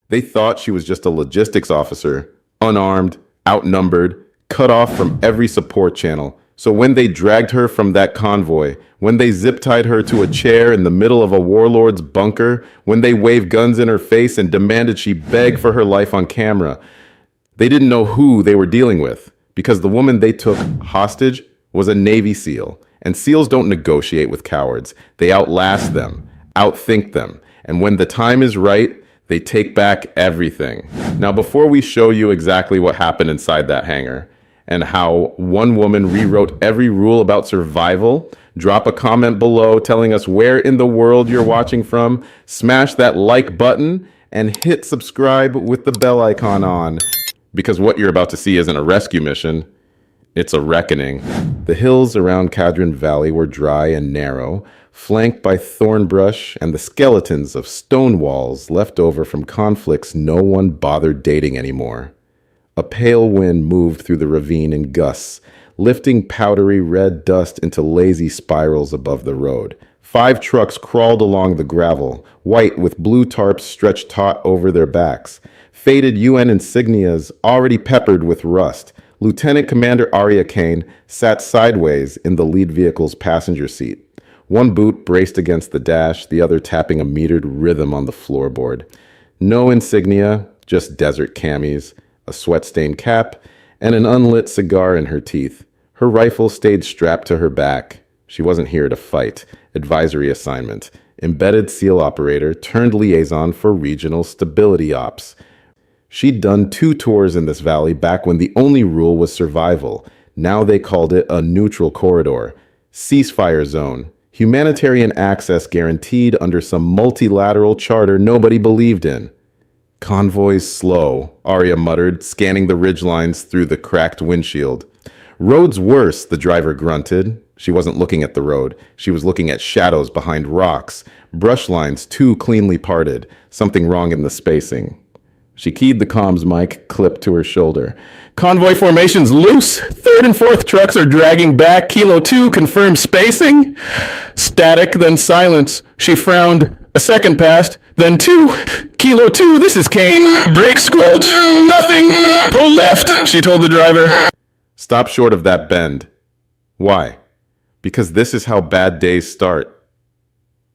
They thought she was just a logistics officer, unarmed, outnumbered, cut off from every support channel. So when they dragged her from that convoy, when they zip-tied her to a chair in the middle of a warlord's bunker, when they waved guns in her face and demanded she beg for her life on camera, they didn't know who they were dealing with, because the woman they took hostage was a Navy SEAL. And SEALs don't negotiate with cowards. They outlast them, outthink them. And when the time is right, they take back everything. Now, before we show you exactly what happened inside that hangar and how one woman rewrote every rule about survival, drop a comment below telling us where in the world you're watching from, smash that like button, and hit subscribe with the bell icon on. Because what you're about to see isn't a rescue mission, it's a reckoning. The hills around Cadron Valley were dry and narrow, flanked by thorn brush and the skeletons of stone walls left over from conflicts no one bothered dating anymore. A pale wind moved through the ravine in gusts, lifting powdery red dust into lazy spirals above the road. 5 trucks crawled along the gravel, white with blue tarps stretched taut over their backs. Faded UN insignias already peppered with rust. Lieutenant Commander Arya Kane sat sideways in the lead vehicle's passenger seat. One boot braced against the dash, the other tapping a metered rhythm on the floorboard. No insignia, just desert camis, a sweat-stained cap, and an unlit cigar in her teeth. Her rifle stayed strapped to her back. She wasn't here to fight. Advisory assignment. Embedded SEAL operator turned liaison for regional stability ops. She'd done 2 tours in this valley back when the only rule was survival. Now they called it a neutral corridor. Ceasefire zone. Humanitarian access guaranteed under some multilateral charter nobody believed in. Convoy's slow, Arya muttered, scanning the ridgelines through the cracked windshield. Road's worse, the driver grunted. She wasn't looking at the road. She was looking at shadows behind rocks, brush lines too cleanly parted, something wrong in the spacing. She keyed the comms mic, clipped to her shoulder. Convoy formation's loose. 3rd and 4th trucks are dragging back. Kilo 2 confirmed spacing. Static, then silence. She frowned. A second passed, then 2. Kilo 2, this is Kane. Brake squelch. Nothing. Pull left, she told the driver. Stop short of that bend. Why? Because this is how bad days start.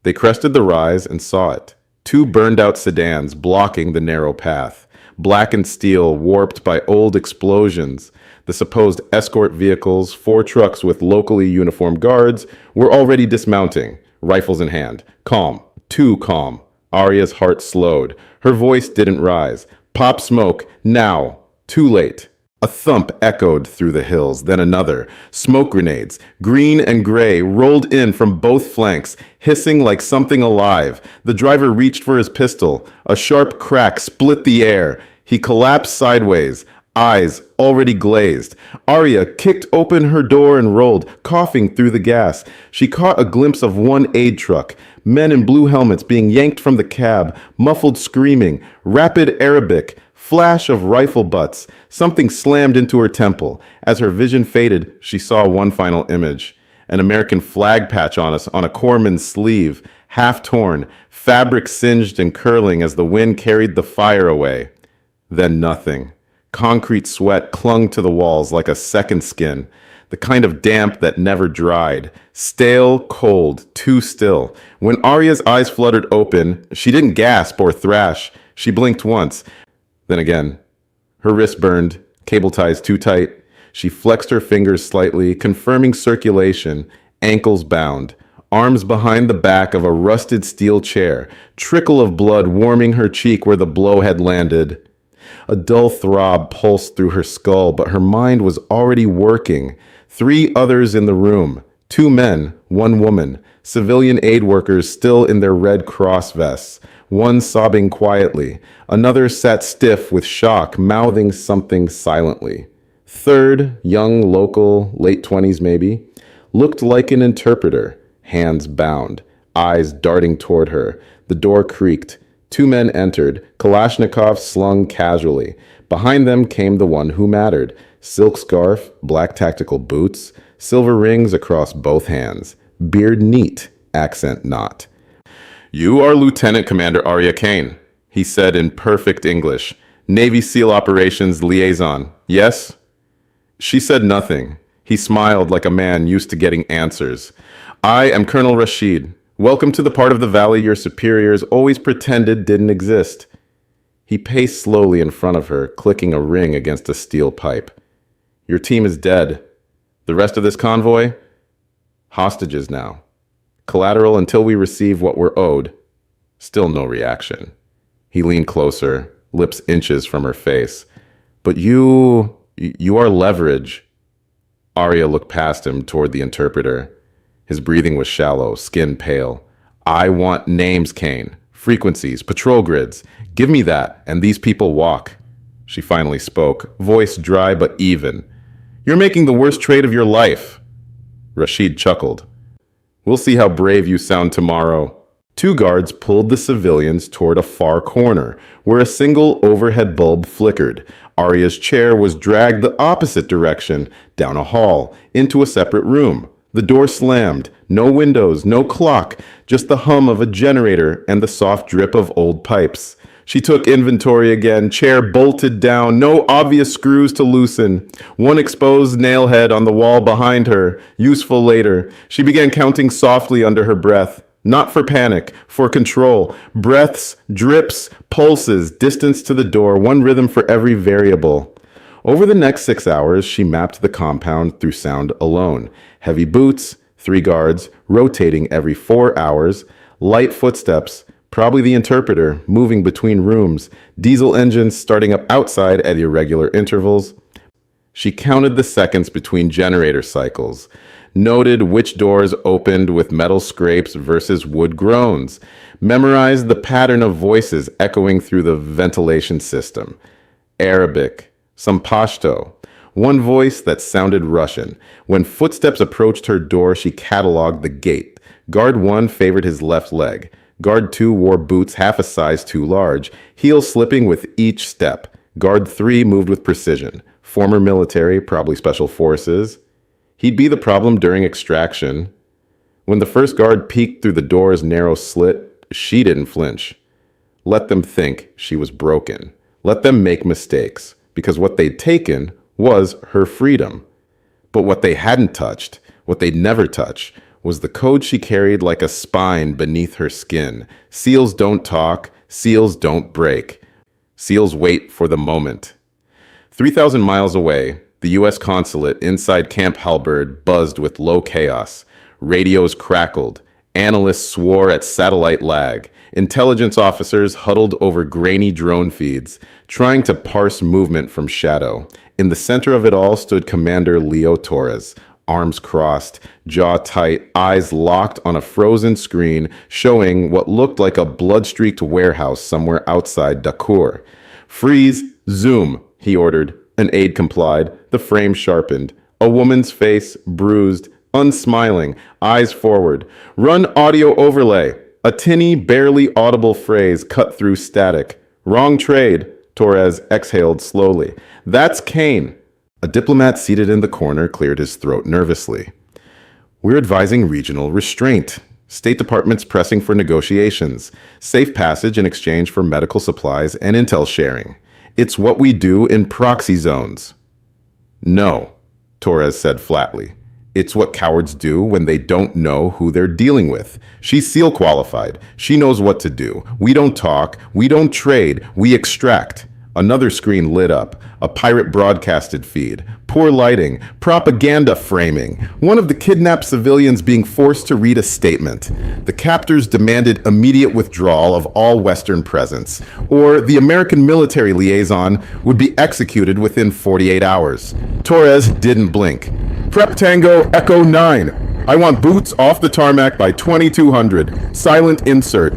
They crested the rise and saw it. 2 burned-out sedans blocking the narrow path. Blackened steel warped by old explosions. The supposed escort vehicles, 4 trucks with locally uniformed guards, were already dismounting, rifles in hand. Calm. Too calm. Arya's heart slowed. Her voice didn't rise. Pop smoke. Now. Too late. A thump echoed through the hills, then another. Smoke grenades, green and gray, rolled in from both flanks, hissing like something alive. The driver reached for his pistol. A sharp crack split the air. He collapsed sideways, eyes already glazed. Arya kicked open her door and rolled, coughing through the gas. She caught a glimpse of one aid truck, men in blue helmets being yanked from the cab, muffled screaming, rapid Arabic, flash of rifle butts. Something slammed into her temple. As her vision faded, she saw one final image. An American flag patch on a corpsman's sleeve, half torn, fabric singed and curling as the wind carried the fire away. Then nothing. Concrete sweat clung to the walls like a second skin, the kind of damp that never dried. Stale, cold, too still. When Arya's eyes fluttered open, she didn't gasp or thrash. She blinked once. Then again, her wrist burned, cable ties too tight. She flexed her fingers slightly, confirming circulation, ankles bound, arms behind the back of a rusted steel chair, trickle of blood warming her cheek where the blow had landed. A dull throb pulsed through her skull, but her mind was already working. 3 others in the room, 2 men, 1 woman, civilian aid workers still in their Red Cross vests. One sobbing quietly. Another sat stiff with shock, mouthing something silently. 3rd, young, local, late 20s maybe, looked like an interpreter, hands bound, eyes darting toward her. The door creaked. 2 men entered, Kalashnikovs slung casually. Behind them came the one who mattered. Silk scarf, black tactical boots, silver rings across both hands. Beard neat, accent not. You are Lieutenant Commander Arya Kane. he said in perfect English. Navy SEAL Operations Liaison. Yes? She said nothing. He smiled like a man used to getting answers. I am Colonel Rashid. Welcome to the part of the valley your superiors always pretended didn't exist. He paced slowly in front of her, clicking a ring against a steel pipe. Your team is dead. The rest of this convoy? Hostages now. Collateral until we receive what we're owed. Still no reaction. He leaned closer, lips inches from her face. But you are leverage. Arya looked past him toward the interpreter. His breathing was shallow, skin pale. I want names, Kane. Frequencies, patrol grids. Give me that, and these people walk. She finally spoke, voice dry but even. You're making the worst trade of your life. Rashid chuckled. We'll see how brave you sound tomorrow. Two guards pulled the civilians toward a far corner, where a single overhead bulb flickered. Arya's chair was dragged the opposite direction, down a hall, into a separate room. The door slammed. No windows, no clock, just the hum of a generator and the soft drip of old pipes. She took inventory again, chair bolted down, no obvious screws to loosen. One exposed nail head on the wall behind her, useful later. She began counting softly under her breath. Not for panic, for control. Breaths, drips, pulses, distance to the door, one rhythm for every variable. Over the next 6 hours, she mapped the compound through sound alone. Heavy boots, 3 guards, rotating every 4 hours, light footsteps, probably the interpreter, moving between rooms, diesel engines starting up outside at irregular intervals. She counted the seconds between generator cycles, noted which doors opened with metal scrapes versus wood groans, memorized the pattern of voices echoing through the ventilation system. Arabic, some Pashto, one voice that sounded Russian. When footsteps approached her door, she cataloged the gait. Guard 1 favored his left leg. Guard 2 wore boots half a size too large, heels slipping with each step. Guard 3 moved with precision. Former military, probably special forces. He'd be the problem during extraction. When the first guard peeked through the door's narrow slit, she didn't flinch. Let them think she was broken. Let them make mistakes, because what they'd taken was her freedom. But what they hadn't touched, what they'd never touch, was the code she carried like a spine beneath her skin. SEALs don't talk, SEALs don't break. SEALs wait for the moment. 3,000 miles away, the U.S. consulate inside Camp Halberd buzzed with low chaos. Radios crackled. Analysts swore at satellite lag. Intelligence officers huddled over grainy drone feeds, trying to parse movement from shadow. In the center of it all stood Commander Leo Torres, arms crossed, jaw tight, eyes locked on a frozen screen showing what looked like a blood-streaked warehouse somewhere outside Dakur. Freeze, zoom, he ordered. An aide complied, the frame sharpened. A woman's face, bruised, unsmiling, eyes forward. Run audio overlay. A tinny, barely audible phrase cut through static. Wrong trade, Torres exhaled slowly. That's Kane. A diplomat seated in the corner cleared his throat nervously. We're advising regional restraint. State Department's pressing for negotiations. Safe passage in exchange for medical supplies and intel sharing. It's what we do in proxy zones. No, Torres said flatly. It's what cowards do when they don't know who they're dealing with. She's SEAL qualified. She knows what to do. We don't talk. We don't trade. We extract. Another screen lit up. A pirate broadcasted feed. Poor lighting. Propaganda framing. One of the kidnapped civilians being forced to read a statement. The captors demanded immediate withdrawal of all Western presence, or the American military liaison would be executed within 48 hours. Torres didn't blink. Prep Tango Echo 9. I want boots off the tarmac by 2200. Silent insert.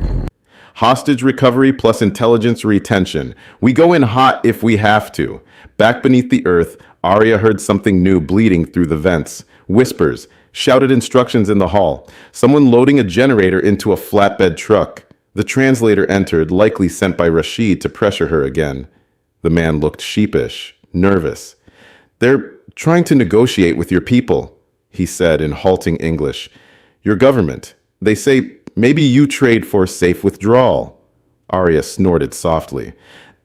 Hostage recovery plus intelligence retention. We go in hot if we have to. Back beneath the earth, Arya heard something new bleeding through the vents. Whispers, shouted instructions in the hall. Someone loading a generator into a flatbed truck. The translator entered, likely sent by Rashid to pressure her again. The man looked sheepish, nervous. They're trying to negotiate with your people, he said in halting English. Your government. They say maybe you trade for safe withdrawal. Arya snorted softly.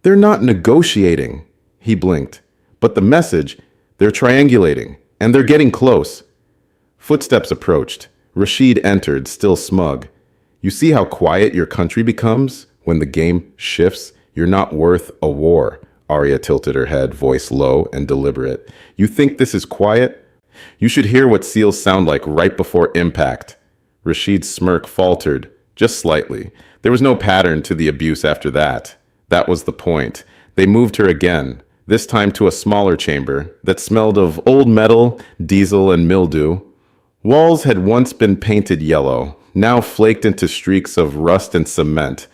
They're not negotiating. He blinked. But the message, they're triangulating, and they're getting close. Footsteps approached. Rashid entered, still smug. You see how quiet your country becomes when the game shifts? You're not worth a war. Arya tilted her head, voice low and deliberate. You think this is quiet? You should hear what seals sound like right before impact. Rashid's smirk faltered, just slightly. There was no pattern to the abuse after that. That was the point. They moved her again, this time to a smaller chamber that smelled of old metal, diesel, and mildew. Walls had once been painted yellow, now flaked into streaks of rust and cement.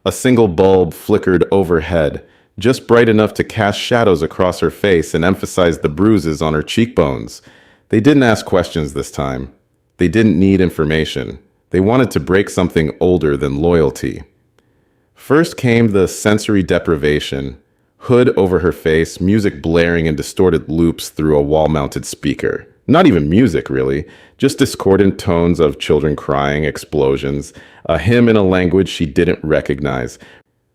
A single bulb flickered overhead, just bright enough to cast shadows across her face and emphasize the bruises on her cheekbones. They didn't ask questions this time. They didn't need information. They wanted to break something older than loyalty. First came the sensory deprivation. Hood over her face, music blaring in distorted loops through a wall-mounted speaker. Not even music, really. Just discordant tones of children crying, explosions, a hymn in a language she didn't recognize.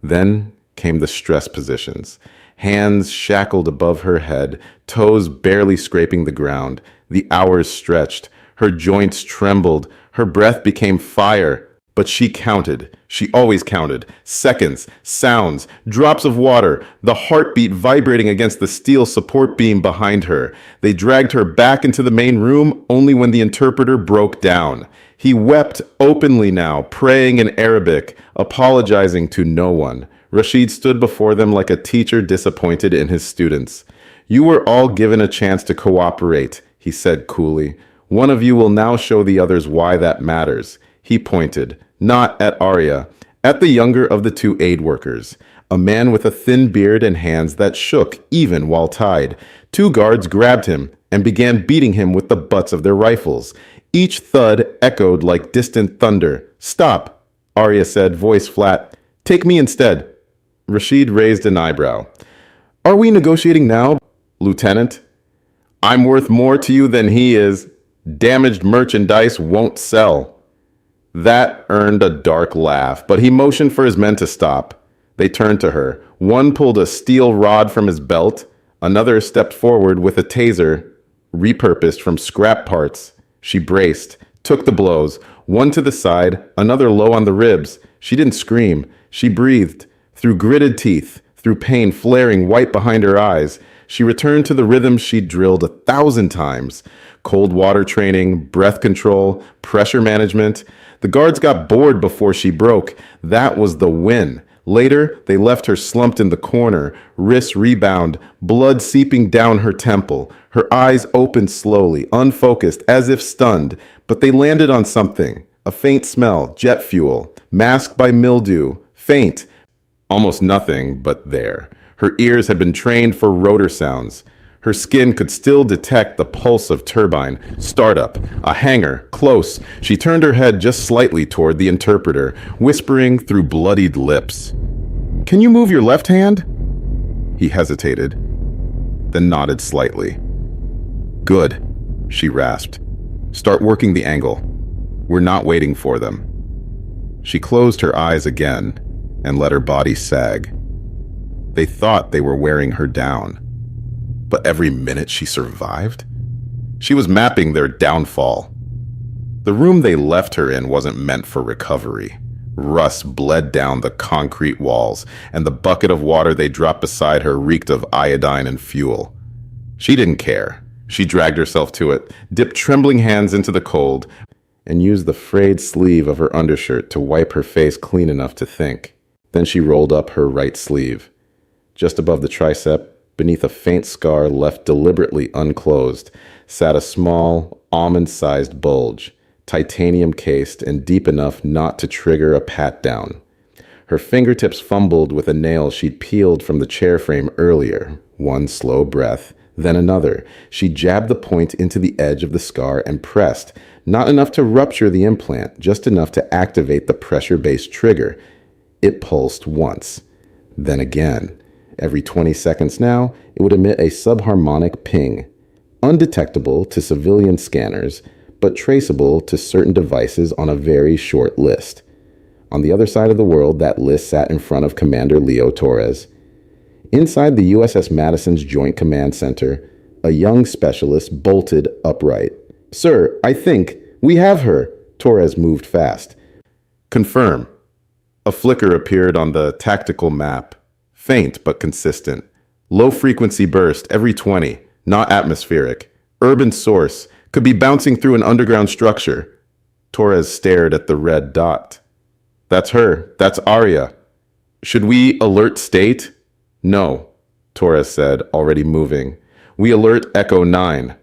Then came the stress positions. Hands shackled above her head, toes barely scraping the ground. The hours stretched. Her joints trembled. Her breath became fire. But she counted. She always counted. Seconds, sounds, drops of water, the heartbeat vibrating against the steel support beam behind her. They dragged her back into the main room only when the interpreter broke down. He wept openly now, praying in Arabic, apologizing to no one. Rashid stood before them like a teacher disappointed in his students. You were all given a chance to cooperate, he said coolly. One of you will now show the others why that matters. He pointed, not at Arya, at the younger of the two aid workers, a man with a thin beard and hands that shook even while tied. Two guards grabbed him and began beating him with the butts of their rifles. Each thud echoed like distant thunder. Stop, Arya said, voice flat. Take me instead. Rashid raised an eyebrow. Are we negotiating now, Lieutenant? I'm worth more to you than he is. Damaged merchandise won't sell. That earned a dark laugh, but he motioned for his men to stop. They turned to her. One pulled a steel rod from his belt. Another stepped forward with a taser, repurposed from scrap parts. She braced, took the blows, one to the side, another low on the ribs. She didn't scream. She breathed. Through gritted teeth, through pain flaring white behind her eyes, she returned to the rhythm she'd drilled 1,000 times. Cold water training, breath control, pressure management. The guards got bored before she broke. That was the win. Later, they left her slumped in the corner, wrists rebound, blood seeping down her temple. Her eyes opened slowly, unfocused, as if stunned. But they landed on something. A faint smell, jet fuel, masked by mildew. Faint. Almost nothing, but there. Her ears had been trained for rotor sounds. Her skin could still detect the pulse of turbine. Startup. A hangar. Close. She turned her head just slightly toward the interpreter, whispering through bloodied lips. Can you move your left hand? He hesitated, then nodded slightly. Good, she rasped. Start working the angle. We're not waiting for them. She closed her eyes again and let her body sag. They thought they were wearing her down. But every minute she survived? She was mapping their downfall. The room they left her in wasn't meant for recovery. Rust bled down the concrete walls, and the bucket of water they dropped beside her reeked of iodine and fuel. She didn't care. She dragged herself to it, dipped trembling hands into the cold, and used the frayed sleeve of her undershirt to wipe her face clean enough to think. Then she rolled up her right sleeve. Just above the tricep, beneath a faint scar left deliberately unclosed, sat a small, almond-sized bulge, titanium-cased and deep enough not to trigger a pat-down. Her fingertips fumbled with a nail she'd peeled from the chair frame earlier. One slow breath, then another. She jabbed the point into the edge of the scar and pressed, not enough to rupture the implant, just enough to activate the pressure-based trigger. It pulsed once, then again. Every 20 seconds now, it would emit a subharmonic ping, undetectable to civilian scanners, but traceable to certain devices on a very short list. On the other side of the world, that list sat in front of Commander Leo Torres. Inside the USS Madison's Joint Command Center, a young specialist bolted upright. "Sir, I think we have her." Torres moved fast. "Confirm." A flicker appeared on the tactical map. Faint but consistent. Low frequency burst every 20, not atmospheric. Urban source, could be bouncing through an underground structure. Torres stared at the red dot. "That's her. That's Arya." "Should we alert state?" "No," Torres said, already moving. "We alert Echo 9.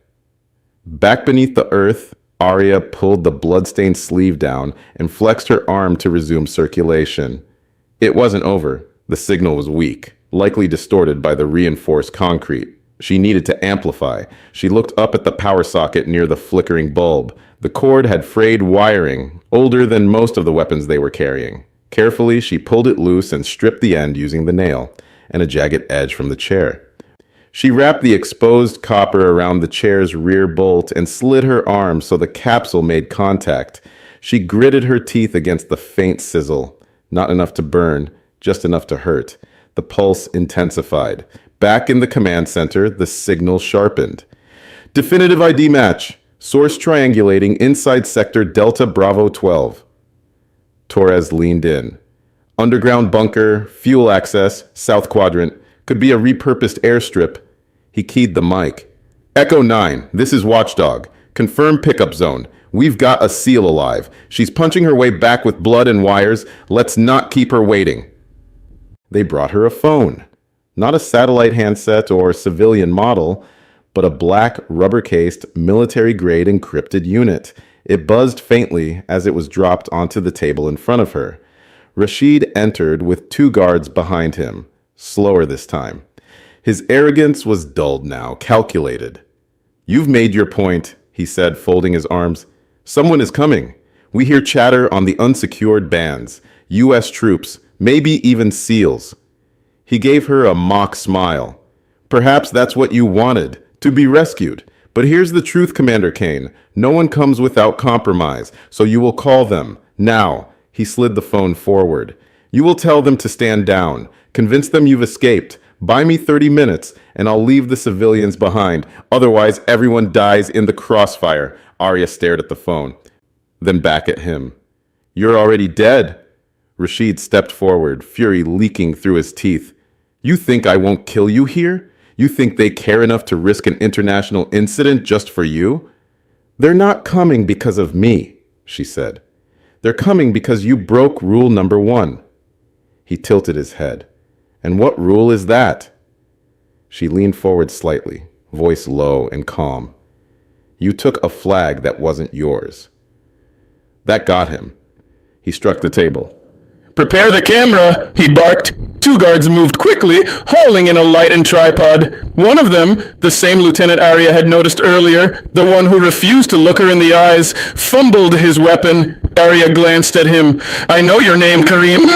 Back beneath the earth, Arya pulled the bloodstained sleeve down and flexed her arm to resume circulation. It wasn't over. The signal was weak, likely distorted by the reinforced concrete. She needed to amplify. She looked up at the power socket near the flickering bulb. The cord had frayed wiring, older than most of the weapons they were carrying. Carefully, she pulled it loose and stripped the end using the nail and a jagged edge from the chair. She wrapped the exposed copper around the chair's rear bolt and slid her arm so the capsule made contact. She gritted her teeth against the faint sizzle. Not enough to burn, just enough to hurt. The pulse intensified. Back in the command center, the signal sharpened. "Definitive ID match. Source triangulating inside sector Delta Bravo 12. Torres leaned in. Underground bunker, fuel access, south quadrant. Could be a repurposed airstrip. He keyed the mic. "Echo 9, this is Watchdog. Confirm pickup zone. We've got a SEAL alive. She's punching her way back with blood and wires. Let's not keep her waiting." They brought her a phone. Not a satellite handset or civilian model, but a black, rubber-cased, military-grade encrypted unit. It buzzed faintly as it was dropped onto the table in front of her. Rashid entered with 2 guards behind him, slower this time. His arrogance was dulled now, calculated. "You've made your point," he said, folding his arms. "Someone is coming. We hear chatter on the unsecured bands. U.S. troops, maybe even SEALs." He gave her a mock smile. "Perhaps that's what you wanted, to be rescued. But here's the truth, Commander Kane. No one comes without compromise, so you will call them. Now." He slid the phone forward. "You will tell them to stand down. Convince them you've escaped. Buy me 30 minutes, and I'll leave the civilians behind. Otherwise, everyone dies in the crossfire." Arya stared at the phone, then back at him. "You're already dead." Rashid stepped forward, fury leaking through his teeth. "You think I won't kill you here? You think they care enough to risk an international incident just for you?" "They're not coming because of me," she said. "They're coming because you broke rule number 1. He tilted his head. "And what rule is that?" She leaned forward slightly, voice low and calm. "You took a flag that wasn't yours." That got him. He struck the table. "Prepare the camera," he barked. 2 guards moved quickly, hauling in a light and tripod. One of them, the same Lieutenant Arya had noticed earlier, the one who refused to look her in the eyes, fumbled his weapon. Arya glanced at him. "I know your name, Kareem."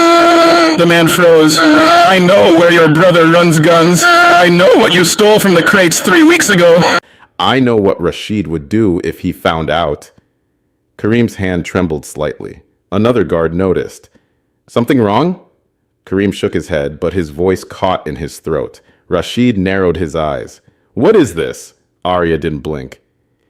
The man froze. "I know where your brother runs guns. I know what you stole from the crates 3 weeks ago." "I know what Rashid would do if he found out." Kareem's hand trembled slightly. Another guard noticed. "Something wrong?" Kareem shook his head, but his voice caught in his throat. Rashid narrowed his eyes. "What is this?" Arya didn't blink.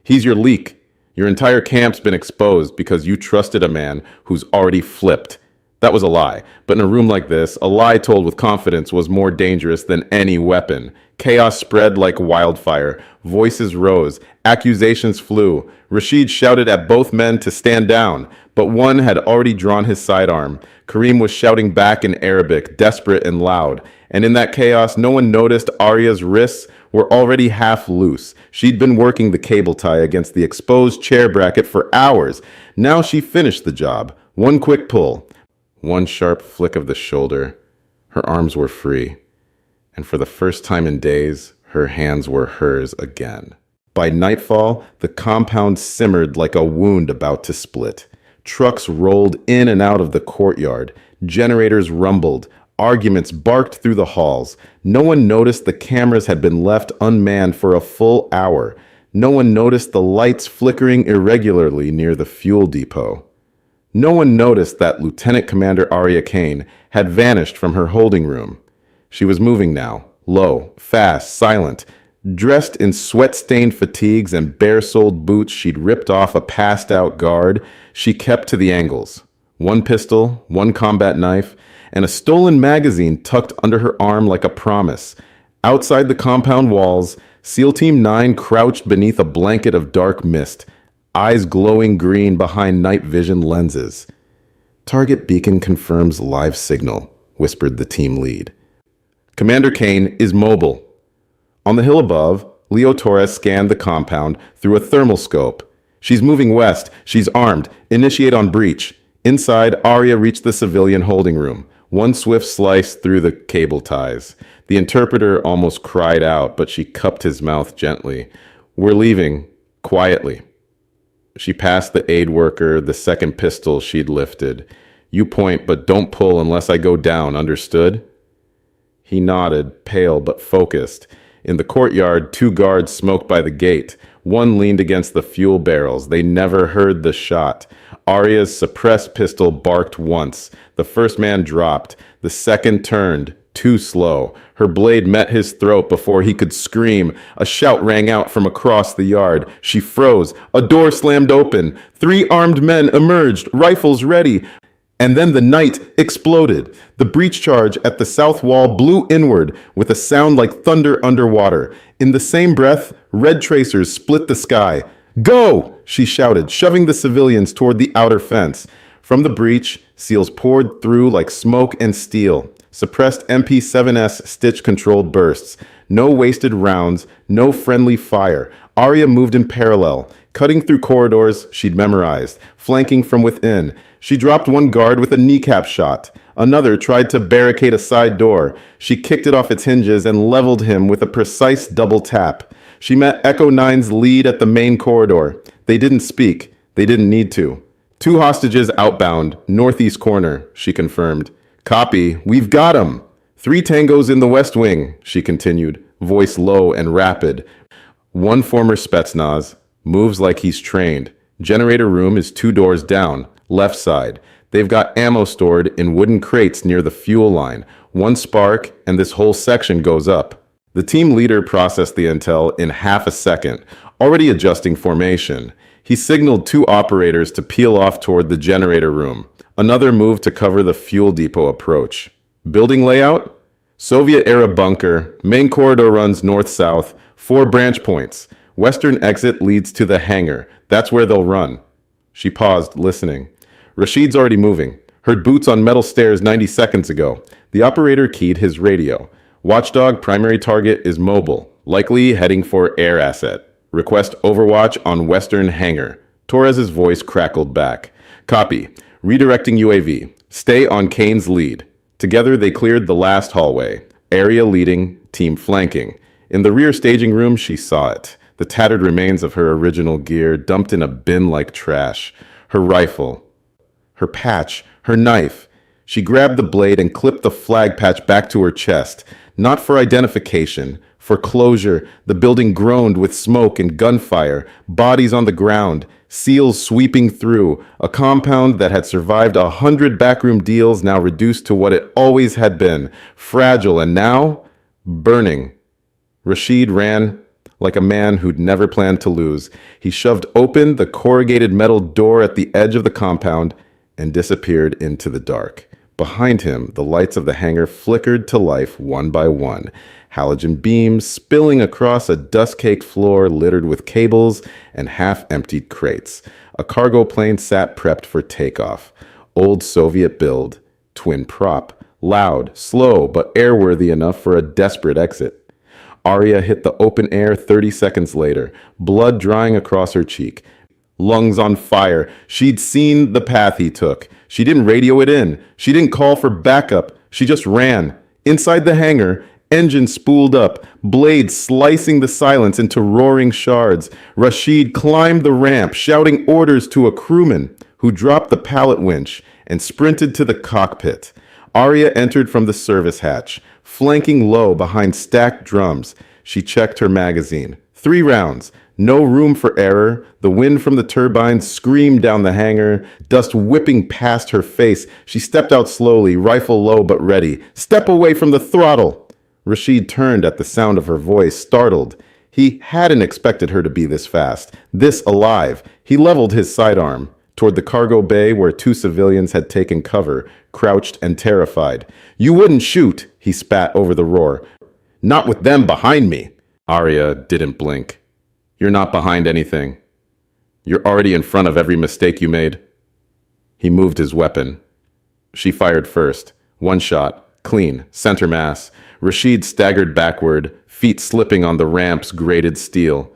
"He's your leak. Your entire camp's been exposed because you trusted a man who's already flipped." That was a lie, but in a room like this, a lie told with confidence was more dangerous than any weapon. Chaos spread like wildfire. Voices rose. Accusations flew. Rashid shouted at both men to stand down, but one had already drawn his sidearm. Kareem was shouting back in Arabic, desperate and loud. And in that chaos, no one noticed Arya's wrists were already half loose. She'd been working the cable tie against the exposed chair bracket for hours. Now she finished the job. One quick pull. One sharp flick of the shoulder. Her arms were free. And for the first time in days, her hands were hers again. By nightfall, the compound simmered like a wound about to split. Trucks rolled in and out of the courtyard. Generators rumbled. Arguments barked through the halls. No one noticed the cameras had been left unmanned for a full hour. No one noticed the lights flickering irregularly near the fuel depot. No one noticed that Lieutenant Commander Arya Kane had vanished from her holding room. She was moving now, low, fast, silent, dressed in sweat-stained fatigues and bare-soled boots she'd ripped off a passed-out guard. She kept to the angles. One pistol, one combat knife, and a stolen magazine tucked under her arm like a promise. Outside the compound walls, SEAL Team 9 crouched beneath a blanket of dark mist, eyes glowing green behind night vision lenses. "Target beacon confirms live signal," whispered the team lead. "Commander Kane is mobile." On the hill above, Leo Torres scanned the compound through a thermal scope. "She's moving west. She's armed. Initiate on breach." Inside, Arya reached the civilian holding room. One swift slice through the cable ties. The interpreter almost cried out, but she cupped his mouth gently. "We're leaving, quietly." She passed the aid worker the second pistol she'd lifted. "You point, but don't pull unless I go down, understood?" He nodded, pale but focused. In the courtyard, 2 guards smoked by the gate. One leaned against the fuel barrels. They never heard the shot. Arya's suppressed pistol barked once. The first man dropped. The second turned, too slow. Her blade met his throat before he could scream. A shout rang out from across the yard. She froze. A door slammed open. 3 armed men emerged, rifles ready. And then the night exploded. The breach charge at the south wall blew inward with a sound like thunder underwater. In the same breath, red tracers split the sky. "Go!" she shouted, shoving the civilians toward the outer fence. From the breach, SEALs poured through like smoke and steel. Suppressed MP-7S stitch-controlled bursts. No wasted rounds, no friendly fire. Arya moved in parallel, cutting through corridors she'd memorized, flanking from within. She dropped one guard with a kneecap shot. Another tried to barricade a side door. She kicked it off its hinges and leveled him with a precise double tap. She met Echo 9's lead at the main corridor. They didn't speak. They didn't need to. 2 hostages outbound, northeast corner, she confirmed. "Copy. We've got 'em." 3 tangos in the west wing, she continued, voice low and rapid. "One former Spetsnaz. Moves like he's trained. Generator room is 2 doors down, left side. They've got ammo stored in wooden crates near the fuel line. 1 spark, and this whole section goes up." The team leader processed the intel in half a second, already adjusting formation. He signaled 2 operators to peel off toward the generator room. Another moved to cover the fuel depot approach. Building layout? Soviet-era bunker. Main corridor runs north-south. 4 branch points. Western exit leads to the hangar. That's where they'll run. She paused, listening. Rashid's already moving. Heard boots on metal stairs 90 seconds ago. The operator keyed his radio. Watchdog primary target is mobile, likely heading for air asset. Request overwatch on western hangar. Torres's voice crackled back. Copy. Redirecting UAV. Stay on Kane's lead. Together they cleared the last hallway. Area leading, team flanking. In the rear staging room, she saw it. The tattered remains of her original gear dumped in a bin like trash. Her rifle. Her patch. Her knife. She grabbed the blade and clipped the flag patch back to her chest. Not for identification. For closure. The building groaned with smoke and gunfire. Bodies on the ground. SEALs sweeping through. A compound that had survived 100 backroom deals now reduced to what it always had been. Fragile and now burning. Rashid ran like a man who'd never planned to lose. He shoved open the corrugated metal door at the edge of the compound and disappeared into the dark. Behind him, the lights of the hangar flickered to life one by one, halogen beams spilling across a dust-caked floor littered with cables and half-emptied crates. A cargo plane sat prepped for takeoff. Old Soviet build, twin prop, loud, slow, but airworthy enough for a desperate exit. Arya hit the open air 30 seconds later, blood drying across her cheek. Lungs on fire. She'd seen the path he took. She didn't radio it in. She didn't call for backup. She just ran. Inside the hangar, engine spooled up, blades slicing the silence into roaring shards. Rashid climbed the ramp, shouting orders to a crewman who dropped the pallet winch and sprinted to the cockpit. Arya entered from the service hatch, flanking low behind stacked drums. She checked her magazine. 3 rounds. No room for error. The wind from the turbines screamed down the hangar, dust whipping past her face. She stepped out slowly, rifle low but ready. Step away from the throttle! Rashid turned at the sound of her voice, startled. He hadn't expected her to be this fast, this alive. He leveled his sidearm toward the cargo bay where 2 civilians had taken cover, crouched and terrified. You wouldn't shoot, he spat over the roar. Not with them behind me. Arya didn't blink. You're not behind anything. You're already in front of every mistake you made. He moved his weapon. She fired first. 1 shot. Clean. Center mass. Rashid staggered backward, feet slipping on the ramp's grated steel.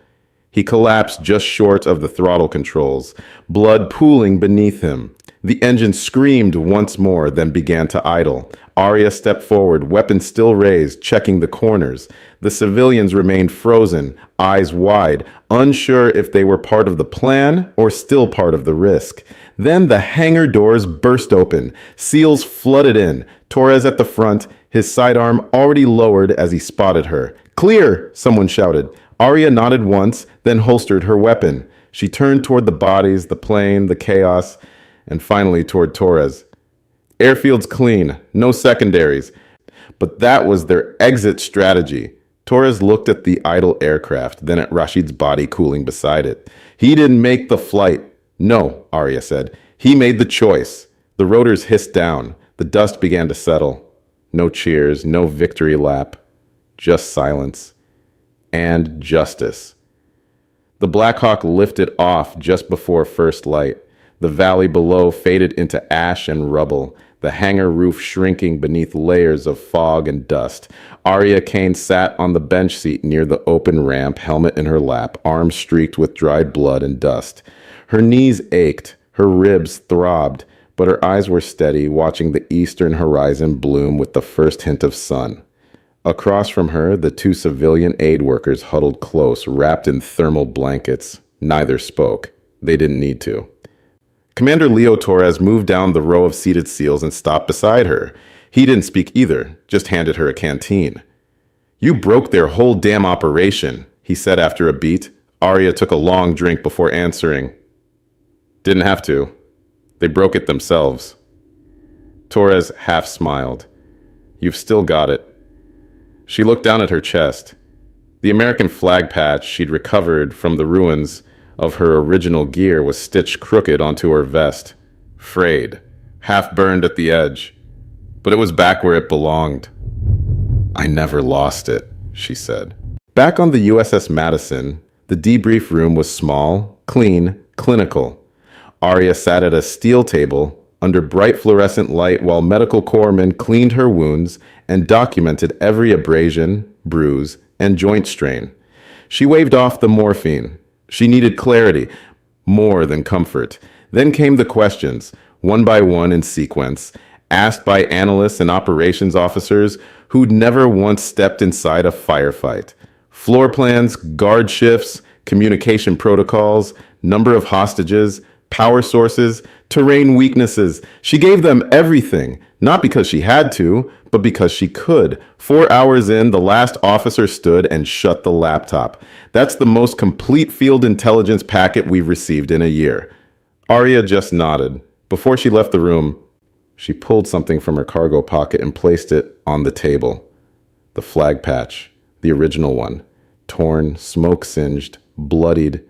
He collapsed just short of the throttle controls, blood pooling beneath him. The engine screamed once more, then began to idle. Arya stepped forward, weapon still raised, checking the corners. The civilians remained frozen, eyes wide, unsure if they were part of the plan or still part of the risk. Then the hangar doors burst open. SEALs flooded in. Torres at the front, his sidearm already lowered as he spotted her. Clear! Someone shouted. Arya nodded once, then holstered her weapon. She turned toward the bodies, the plane, the chaos, and finally toward Torres. Airfield's clean, no secondaries. But that was their exit strategy. Torres looked at the idle aircraft, then at Rashid's body cooling beside it. He didn't make the flight. No, Arya said. He made the choice. The rotors hissed down. The dust began to settle. No cheers, no victory lap. Just silence. And justice. The Black Hawk lifted off just before first light. The valley below faded into ash and rubble, the hangar roof shrinking beneath layers of fog and dust. Arya Kane sat on the bench seat near the open ramp, helmet in her lap, arms streaked with dried blood and dust. Her knees ached, her ribs throbbed, but her eyes were steady, watching the eastern horizon bloom with the first hint of sun. Across from her, the 2 civilian aid workers huddled close, wrapped in thermal blankets. Neither spoke. They didn't need to. Commander Leo Torres moved down the row of seated SEALs and stopped beside her. He didn't speak either, just handed her a canteen. You broke their whole damn operation, he said after a beat. Arya took a long drink before answering. Didn't have to. They broke it themselves. Torres half smiled. You've still got it. She looked down at her chest. The American flag patch she'd recovered from the ruins of her original gear was stitched crooked onto her vest, frayed, half burned at the edge. But it was back where it belonged. I never lost it, she said. Back on the USS Madison, the debrief room was small, clean, clinical. Arya sat at a steel table under bright fluorescent light while medical corpsmen cleaned her wounds and documented every abrasion, bruise, and joint strain. She waved off the morphine. She needed clarity, more than comfort. Then came the questions, one by one in sequence, asked by analysts and operations officers who'd never once stepped inside a firefight. Floor plans, guard shifts, communication protocols, number of hostages, power sources, terrain weaknesses. She gave them everything, not because she had to, but because she could. 4 hours in, the last officer stood and shut the laptop. That's the most complete field intelligence packet we've received in a year. Arya just nodded. Before she left the room, she pulled something from her cargo pocket and placed it on the table. The flag patch, the original one, torn, smoke-singed, bloodied.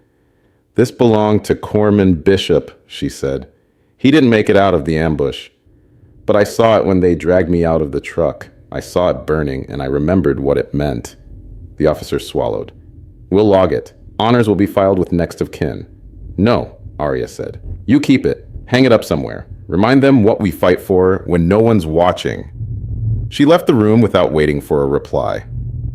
This belonged to Corpsman Bishop, she said. He didn't make it out of the ambush. But I saw it when they dragged me out of the truck. I saw it burning, and I remembered what it meant. The officer swallowed. We'll log it. Honors will be filed with next of kin. No, Arya said. You keep it. Hang it up somewhere. Remind them what we fight for when no one's watching. She left the room without waiting for a reply.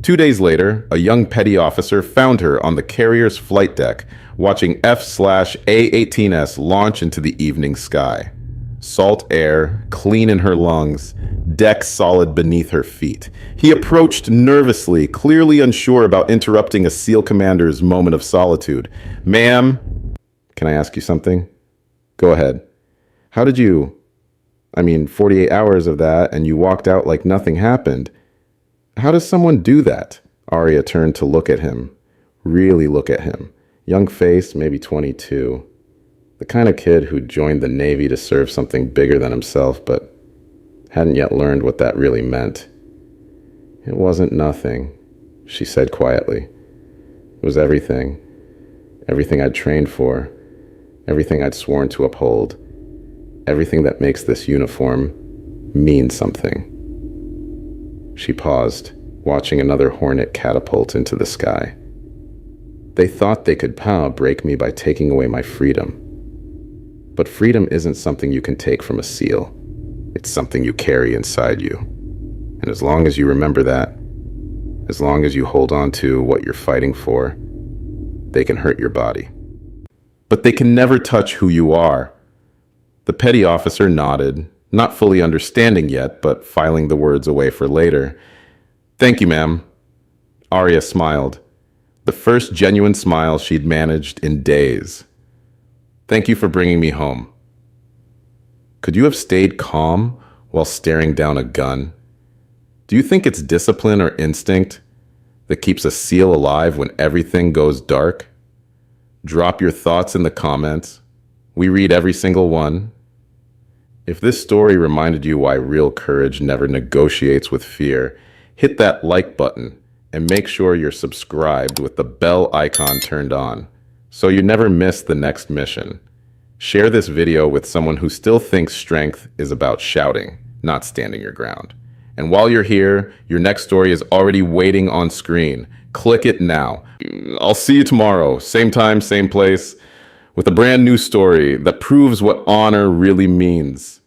2 days later, a young petty officer found her on the carrier's flight deck, watching F/A-18S launch into the evening sky. Salt air, clean in her lungs, deck solid beneath her feet. He approached nervously, clearly unsure about interrupting a SEAL commander's moment of solitude. Ma'am, can I ask you something? Go ahead. How did you... 48 hours of that and you walked out like nothing happened. How does someone do that? Arya turned to look at him. really look at him. Young face, maybe 22. The kind of kid who joined the Navy to serve something bigger than himself, but hadn't yet learned what that really meant. It wasn't nothing, she said quietly. It was everything. Everything I'd trained for. Everything I'd sworn to uphold. Everything that makes this uniform mean something. She paused, watching another Hornet catapult into the sky. They thought they could break me by taking away my freedom. But freedom isn't something you can take from a SEAL. It's something you carry inside you. And as long as you remember that, as long as you hold on to what you're fighting for, they can hurt your body. But they can never touch who you are. The petty officer nodded, not fully understanding yet, but filing the words away for later. Thank you, ma'am. Arya smiled, the first genuine smile she'd managed in days. Thank you for bringing me home. Could you have stayed calm while staring down a gun? Do you think it's discipline or instinct that keeps a SEAL alive when everything goes dark? Drop your thoughts in the comments. We read every single one. If this story reminded you why real courage never negotiates with fear, hit that like button and make sure you're subscribed with the bell icon turned on so you never miss the next mission. Share this video with someone who still thinks strength is about shouting, not standing your ground. And while you're here, your next story is already waiting on screen. Click it now. I'll see you tomorrow, same time, same place, with a brand new story that proves what honor really means.